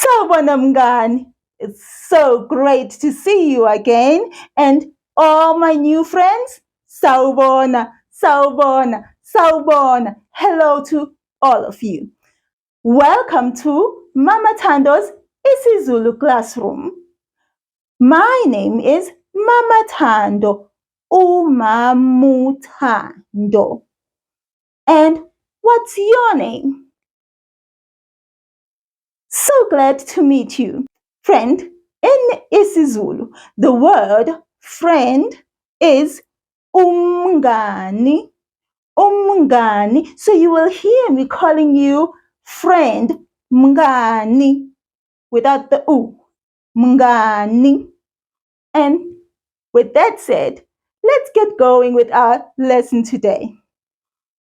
Sawubona mngani. It's so great to see you again. And all my new friends, sawubona, sawubona, sawubona. Hello to all of you. Welcome to Mama Thando's isiZulu classroom. My name is Mama Thando, Mama Thando. And what's your name? So glad to meet you. Friend, in isiZulu, the word friend is umngani. Umngani. So you will hear me calling you friend mngani without the u. Mngani. And with that said, let's get going with our lesson today.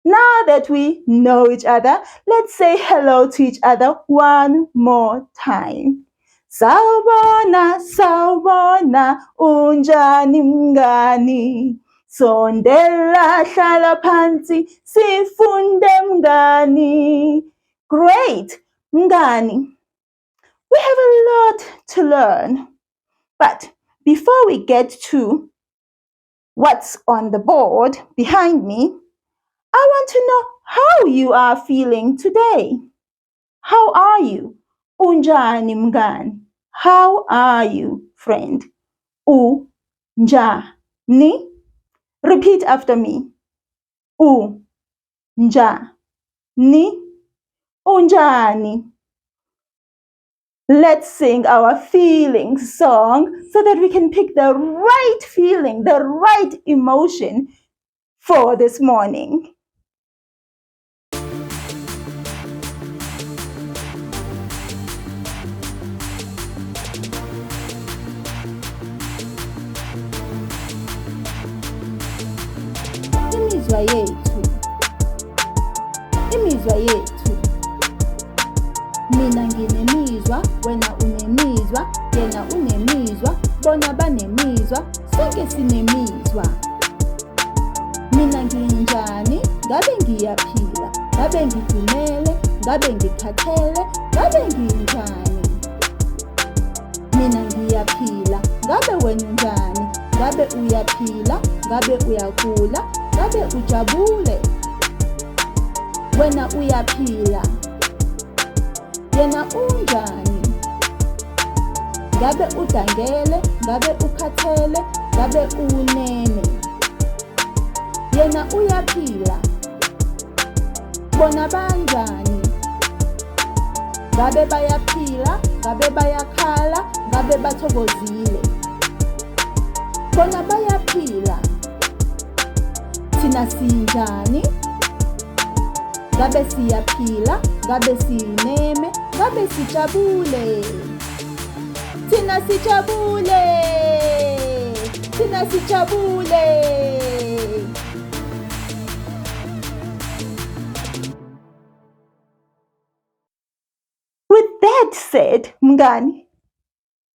Now that we know each other, let's say hello to each other one more time. Sawubona, sawubona, unjani mngani? Sondela hlala phansi, sifunde mngani. Great, mngani. We have a lot to learn. But before we get to what's on the board behind me, I want to know how you are feeling today. How are you? Unjani mngani? How are you, friend? Unjani? Repeat after me. Unjani? Unjani? Let's sing our feelings song so that we can pick the right feeling, the right emotion for this morning. Imizwa yethu. Imizwa yethu. Mina nginemizwa, wena unemizwa, yena unemizwa, bona banemizwa, sonke sinemizwa. Mina nginjani, ngabe ngiyaphila, ngabe ngidumele, ngabe ngikhathele, ngabe nginjani. Mina ngiyaphila, ngabe wena unjani, ngabe uyaphila, ngabe uyagula, ngabe ujabule. Wena uyaphila, yena unjani. Ngabe udangele, ngabe ukhathele, ngabe unene. Yena uyaphila, bona banjani. Ngabe bayaphila, ngabe bayakhala, ngabe bathokozile. Bona bayaphila, thina sinjani. Ngabe siyaphila, ngabe sineme, ngabe sijabule. Thina sijabule, thina sijabule. With that said, mngani,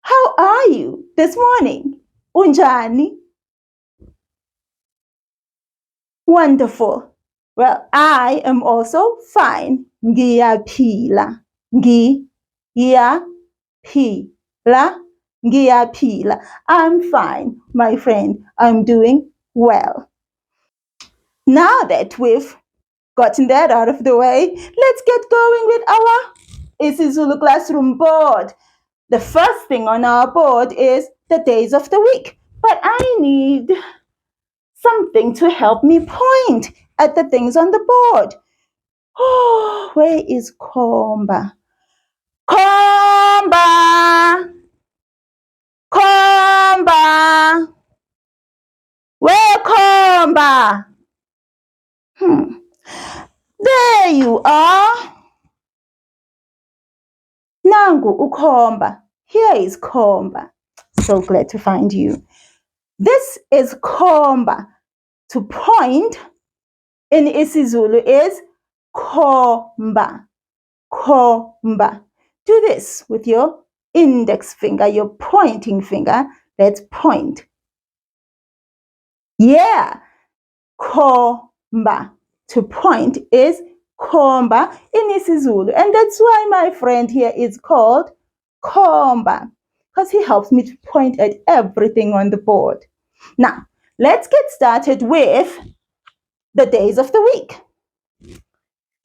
how are you this morning? Unjani? Wonderful. Well, I am also fine. Ngiyaphila. Ngiyaphila. I'm fine, my friend. I'm doing well. Now that we've gotten that out of the way, let's get going with our isiZulu classroom board. The first thing on our board is the days of the week. But I need something to help me point at the things on the board. Oh, where is Komba? Komba! Komba! Where Komba? There you are. Nangu uKomba. Here is Komba. So glad to find you. This is Komba. To point in isiZulu is Komba. Komba. Do this with your index finger, your pointing finger. Let's point. Yeah. Komba. To point is Komba in isiZulu. And that's why my friend here is called khomba, because he helps me to point at everything on the board. Now, let's get started with the days of the week.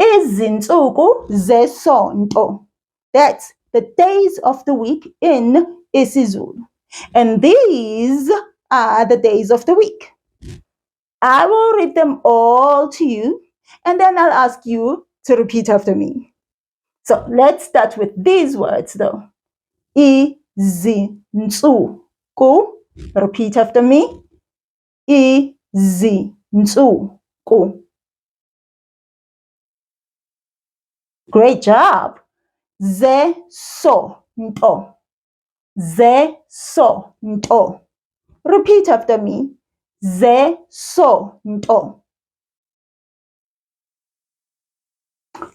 Izinsuku zesonto. That's the days of the week in isiZulu. And these are the days of the week. I will read them all to you, and then I'll ask you to repeat after me. So let's start with these words though. Izinsuku. Repeat after me. Izinsuku. Great job. Zesonto. Zesonto. Repeat after me. Zesonto.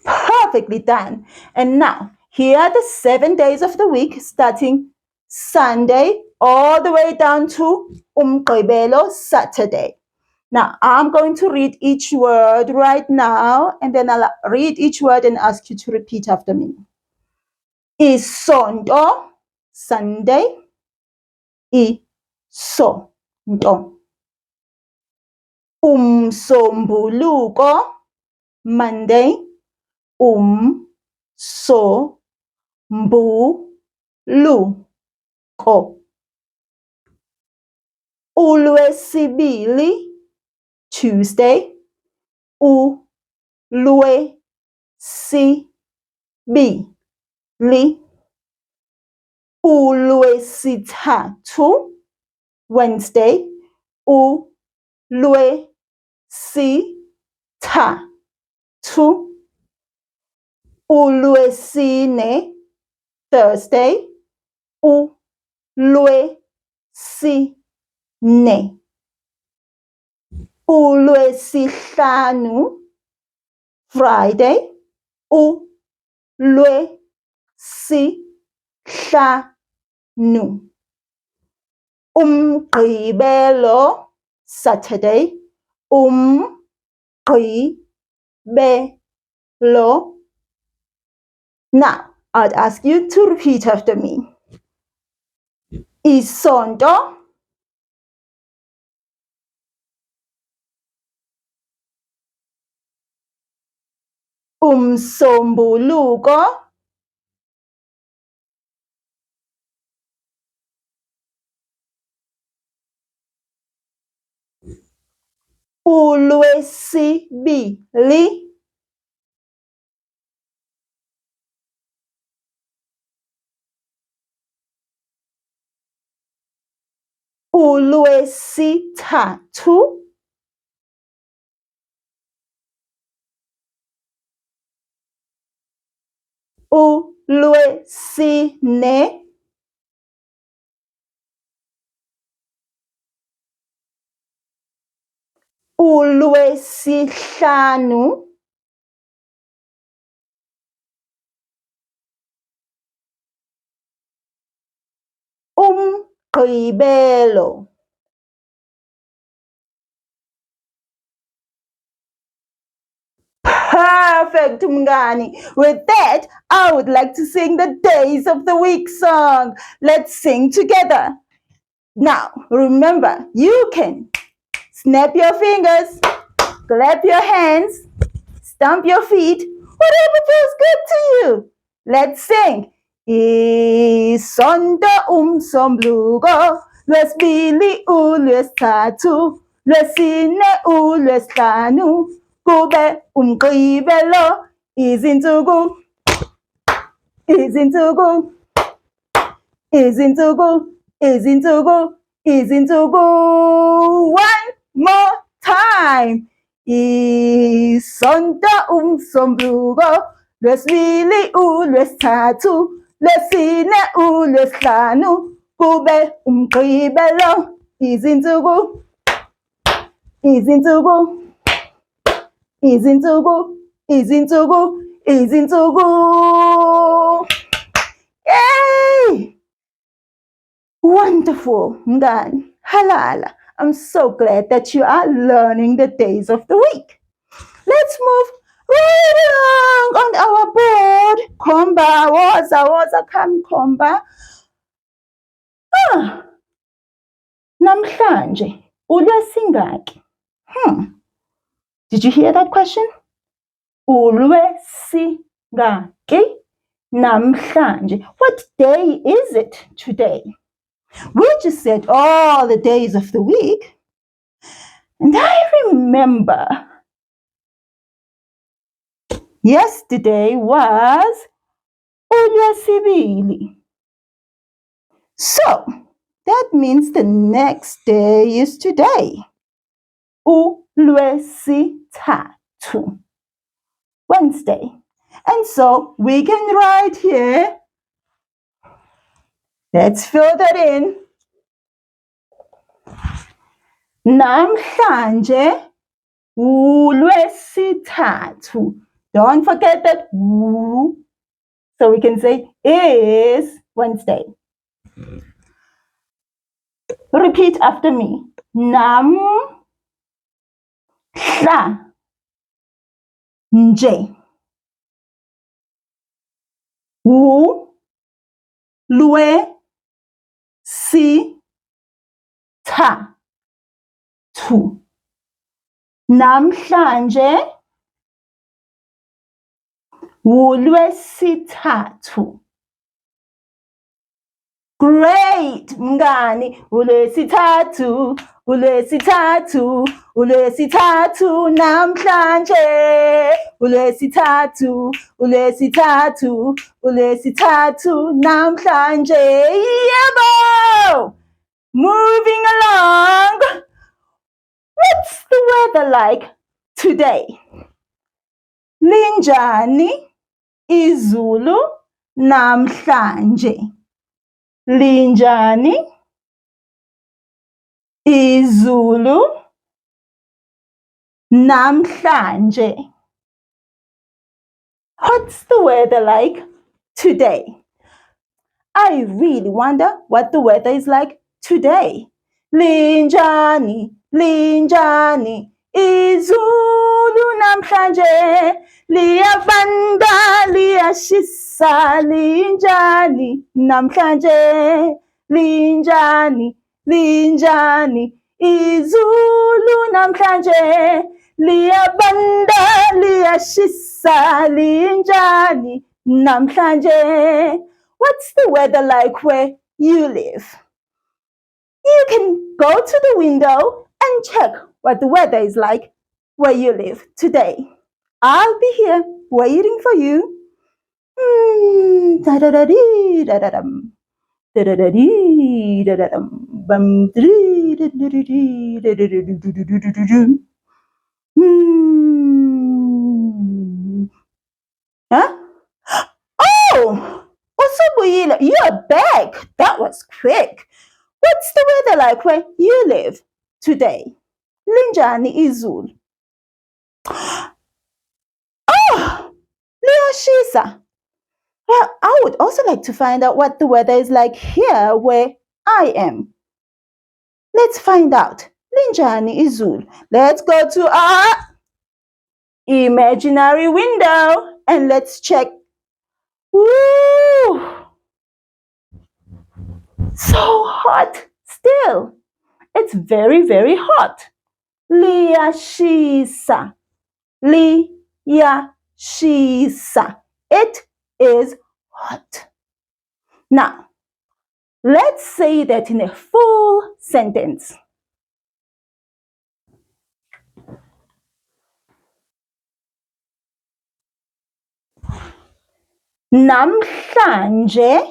Perfectly done. And now, here are the 7 days of the week, starting Sunday all the way down to uMgqibelo, Saturday. Now, I'm going to read each word right now, and then I'll read each word and ask you to repeat after me. Isonto, Sunday. Isonto. Umsombuluko, Monday. uLwesibili. uLwesibili, Tuesday. uLwesibili. uLwesithathu, Wednesday. uLwesithathu. uLwesine, Thursday. uLwesine. uLwesihlanu, Friday. uLwesihlanu. uMgqibelo, Saturday. uMgqibelo. Now, I'd ask you to repeat after me. Isonto. Umsombuluko. uLwesibili. uLwesithathu. uLwesine. uLwesihlanu. uMgqibelo. Perfect, Mngani. With that, I would like to sing the Days of the Week song. Let's sing together. Now, remember, you can snap your fingers, clap your hands, stomp your feet, whatever feels good to you. Let's sing. Isonto umsombuluko, lwesibili uLwesithathu, lwesine uLwesihlanu, kube uMgqibelo. Izinsuku, izinsuku, izinsuku, izinsuku, izinsuku. One more time. Isonto umsombuluko, lwesibili uLwesithathu, lwesine uLwesihlanu, kube uMgqibelo. Izinsuku, izinsuku, izinsuku, izinsuku, izinsuku. Yay! Wonderful, Mngani. Halala. I'm so glad that you are learning the days of the week. Let's move right along on our board. Khomba, woza, come Khomba. Namhlanje, uLwesingaki? Did you hear that question? uLwesingaki namhlanje. What day is it today? We just said all the days of the week. And I remember yesterday was uLwesibili. So that means the next day is today. uLwesithathu. Wednesday. And so we can write here. Let's fill that in. Namhlanje uLwesithathu. Don't forget that u. So we can say is Wednesday. Repeat after me. Namhlanje uLwesithathu. Namhlanje uLwesithathu. Great, mngani. uLwesithathu, uLwesithathu, uLwesithathu namhlanje. uLwesithathu, uLwesithathu, uLwesithathu namhlanje. Yebo! Moving along. What's the weather like today? Linjani izulu namhlanje? Linjani izulu namhlanje? What's the weather like today? I really wonder what the weather is like today. Linjani, linjani izulu namhlanje? Liyabanda, liyashisa, linjani namhlanje? Linjani, linjani izulu namhlanje? Liyabanda, liyashisa, linjani namhlanje? What's the weather like where you live? You can go to the window and check what the weather is like where you live today. I'll be here waiting for you. Da-da-da-dee, da-da-dum. Da-da-da-dee, da-da-dum. Bum-dee, da-da-da-dee, da-da-da-doo-doo-doo-doo-doo. Huh? Oh! Usubuyile, you're back. That was quick. What's the weather like where you live today? Linjani izulu? Oh, liyashisa. Well, I would also like to find out what the weather is like here where I am. Let's find out. Linjani izulu. Let's go to our imaginary window and let's check. Woo! So hot still. It's very, very hot. Liyashisa. Liyashisa. It is hot. Now, let's say that in a full sentence. Namhlanje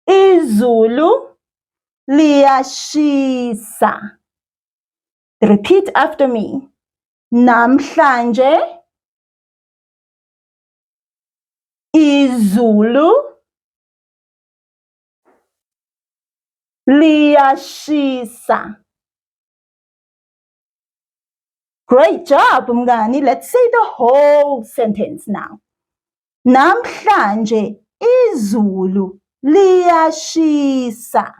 izulu liyashisa. Repeat after me. Namhlanje izulu liyashisa. Great job, mngani. Let's say the whole sentence now. Namhlanje izulu liyashisa.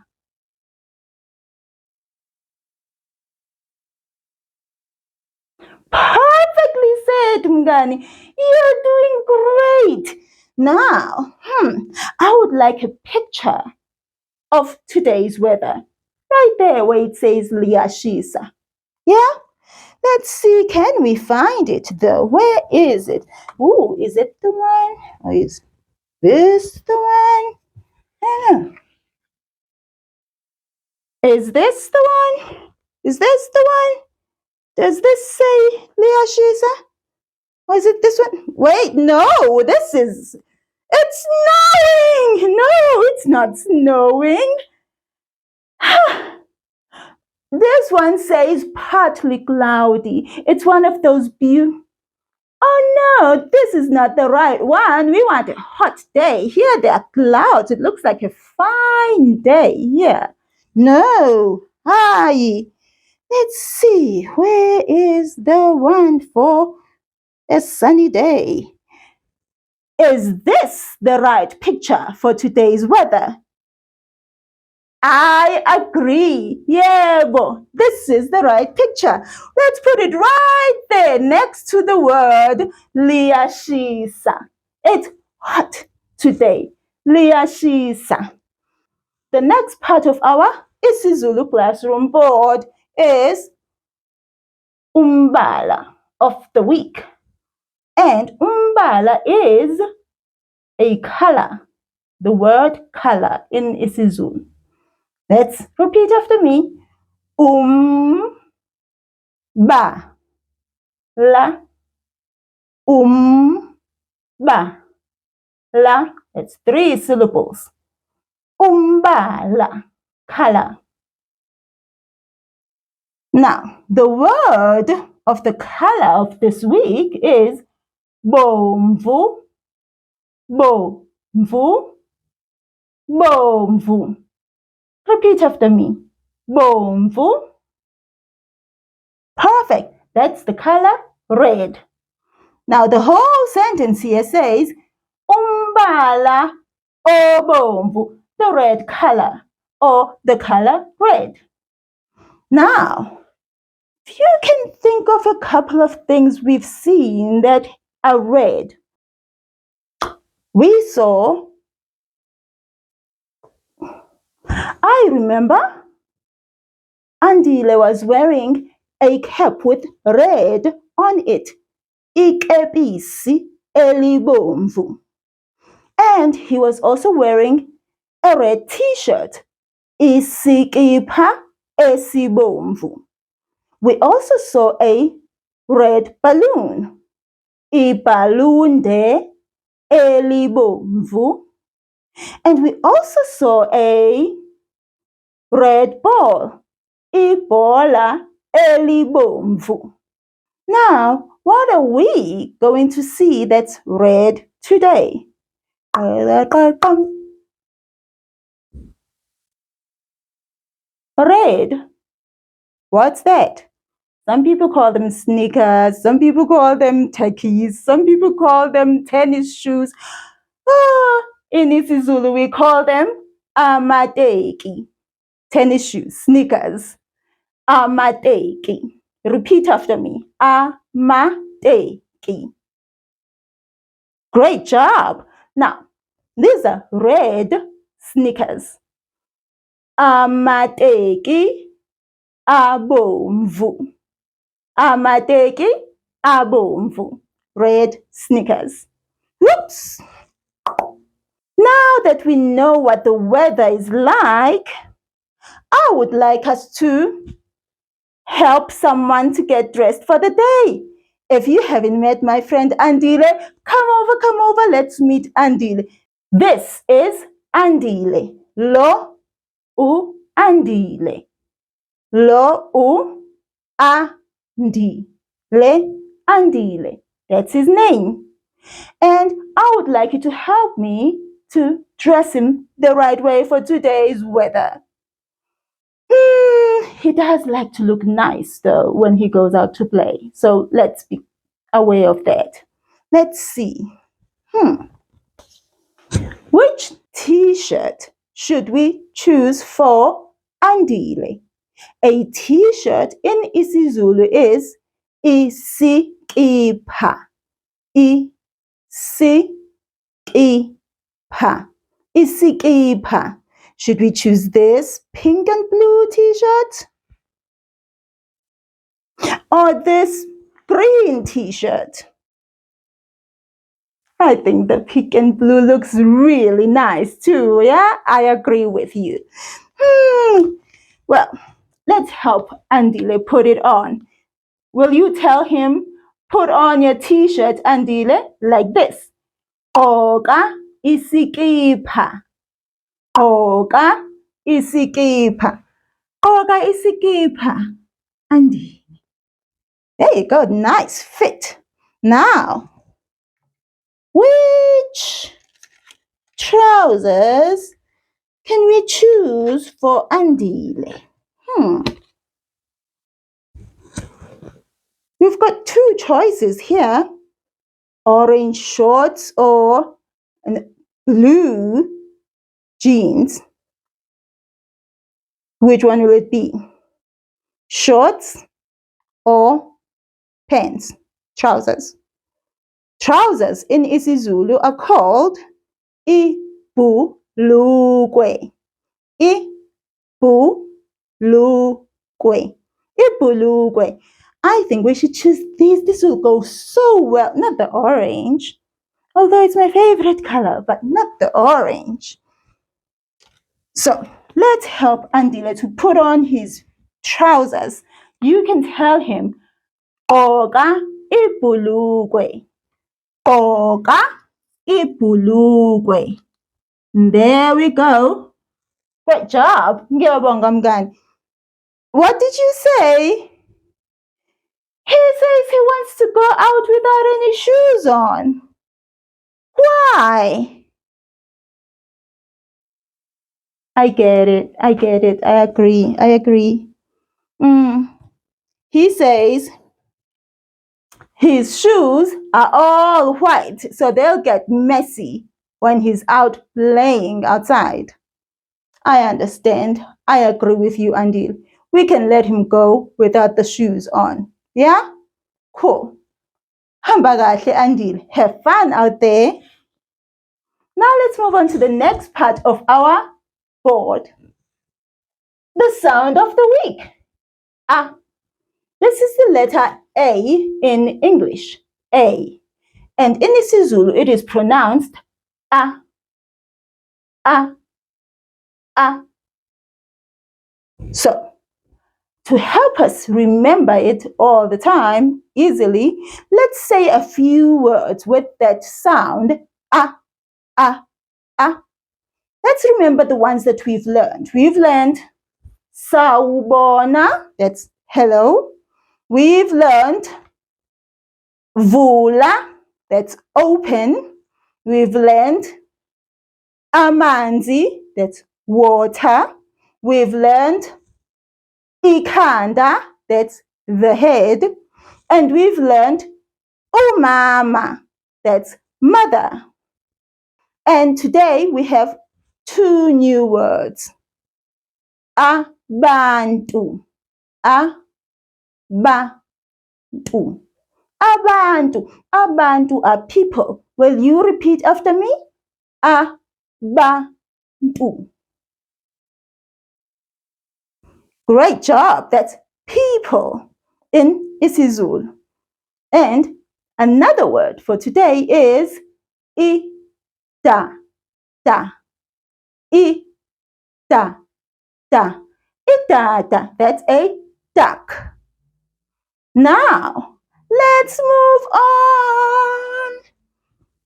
Perfectly said, mngani. You're doing great. Now, I would like a picture of today's weather. Right there where it says liyashisa. Yeah? Let's see, can we find it though? Where is it? Ooh, is it the one? Or is this the one? I don't know. Is this the one? Is this the one? Does this say liyashisa? Or is it this one? Wait, no, it's snowing! No, it's not snowing. This one says partly cloudy. It's one of those beautiful. Oh no, this is not the right one. We want a hot day. Here there are clouds. It looks like a fine day here. No. Hi. Let's see. Where is the one for a sunny day? Is this the right picture for today's weather? I agree. Yeah, well, this is the right picture. Let's put it right there next to the word liyashisa. It's hot today. Liyashisa. The next part of our isiZulu classroom board is umbala of the week. And umbala is a color. The word color in isiZulu. Let's repeat after me. Ba la ba la. It's 3 syllables. Umbala, color. Now, the word of the color of this week is bomvu, bomvu, bomvu. Repeat after me. Bomvu. Perfect. That's the color red. Now, the whole sentence here says, umbala obomvu, the red color, or the color red. Now, if you can think of a couple of things we've seen that are red. We saw, I remember, Andile was wearing a cap with red on it. Ikepisi elibomvu. And he was also wearing a red t-shirt. Isikipha esibomvu. We also saw a red balloon. Ibhalunde elibomvu. And we also saw a red ball. Ibhola elibomvu. Now, what are we going to see that's red today? Red. What's that? Some people call them sneakers, some people call them techies, some people call them tennis shoes. In isiZulu, we call them amateki. Tennis shoes, sneakers. Amateki. Repeat after me. Amateki. Great job. Now, these are red sneakers. Amateki abomvu. Amateki abomvu. Red sneakers. Whoops. Now that we know what the weather is like, I would like us to help someone to get dressed for the day. If you haven't met my friend Andile, come over, let's meet Andile. This is Andile. Lo u Andile. Lo u Andile. Andile. That's his name. And I would like you to help me to dress him the right way for today's weather. He does like to look nice though when he goes out to play. So let's be aware of that. Let's see. Which t-shirt should we choose for Andile? A t-shirt in isiZulu is isikipha. Isikipha. Isikipha. Should we choose this pink and blue t-shirt? Or this green t-shirt? I think the pink and blue looks really nice too, yeah? I agree with you. Well, let's help Andile put it on. Will you tell him, put on your t-shirt, Andile, like this? Gqoka isikipha. Gqoka isikipha. Gqoka isikipha. Andile. There you go, nice fit. Now, which trousers can we choose for Andile? We've got two choices here. Orange shorts or blue jeans. Which one will it be? Shorts or pants? Trousers. Trousers in isiZulu are called ibhulukwe. Ibhulukwe. Ibhulukwe. I think we should choose these. This will go so well. Not the orange. Although it's my favorite color, but not the orange. So let's help Andile to put on his trousers. You can tell him, gqoka ibhulukwe. Gqoka ibhulukwe. There we go. Great job. Ngiyabonga mngani. What did you say? He says he wants to go out without any shoes on. Why? I get it. I agree. He says his shoes are all white, so they'll get messy when he's out playing outside. I understand. I agree with you, Andile. We can let him go without the shoes on. Yeah? Cool. Hamba kahle, Andile. Have fun out there. Now let's move on to the next part of our board. The sound of the week. This is the letter A in English. A. And in isiZulu, it is pronounced A. So, to help us remember it all the time easily, let's say a few words with that sound A. Let's remember the ones that we've learned. We've learned sawubona, that's hello. We've learned vula, that's open. We've learned amanzi, that's water. We've learned ikhanda, that's the head. And we've learned umama, that's mother. And today we have two new words. Abantu. Abantu. Abantu. Abantu are people. Will you repeat after me? Abantu. Great job. That's people in isiZulu. And another word for today is idada. Idada. Idada. That's a duck. Now, let's move on.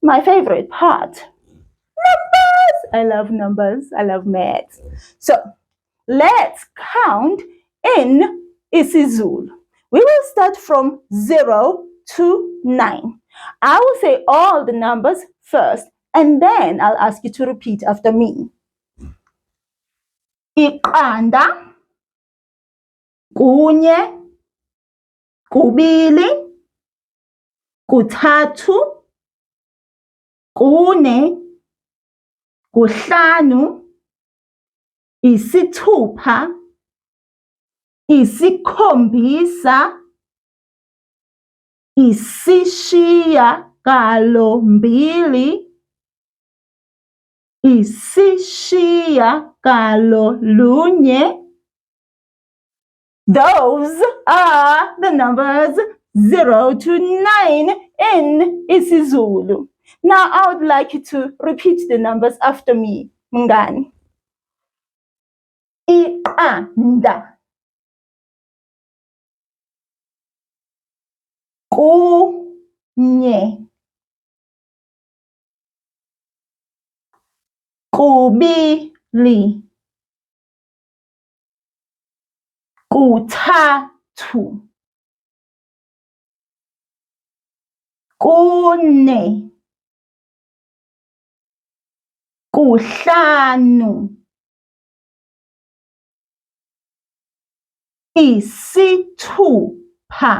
My favorite part. Numbers. I love numbers. I love maths. So, let's count in isiZulu. We will start from 0 to 9. I will say all the numbers first, and then I'll ask you to repeat after me. Iqanda, kunye, kubili, kuthathu, kune, kuhlanu, isithupha, isikhombisa, isishiyagalombili, Isishiyagalolunye. Those are the numbers 0 to 9 in isiZulu. Now I would like you to repeat the numbers after me, mngani. Iqanda, kunye, kubili, kuthathu, kune, kuhlanu, isithupha,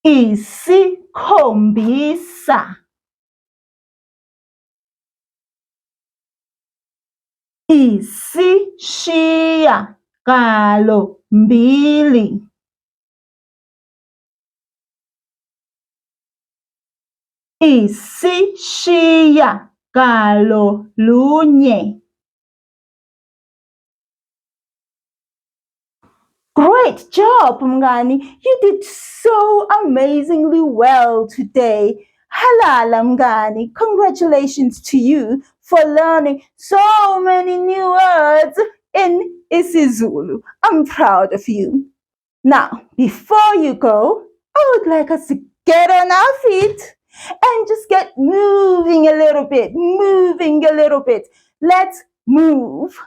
isikhombisa, isishiyagalombili, isishiyagalolunye. Great job, Mngani. You did so amazingly well today. Halala, Mngani. Congratulations to you for learning so many new words in isiZulu. I'm proud of you. Now, before you go, I would like us to get on our feet and just get moving a little bit, Let's move.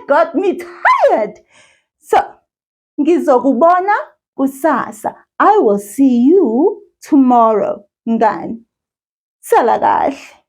Got me tired. So, ngizokubona kusasa. I will see you tomorrow, Ngani. Sala kahle.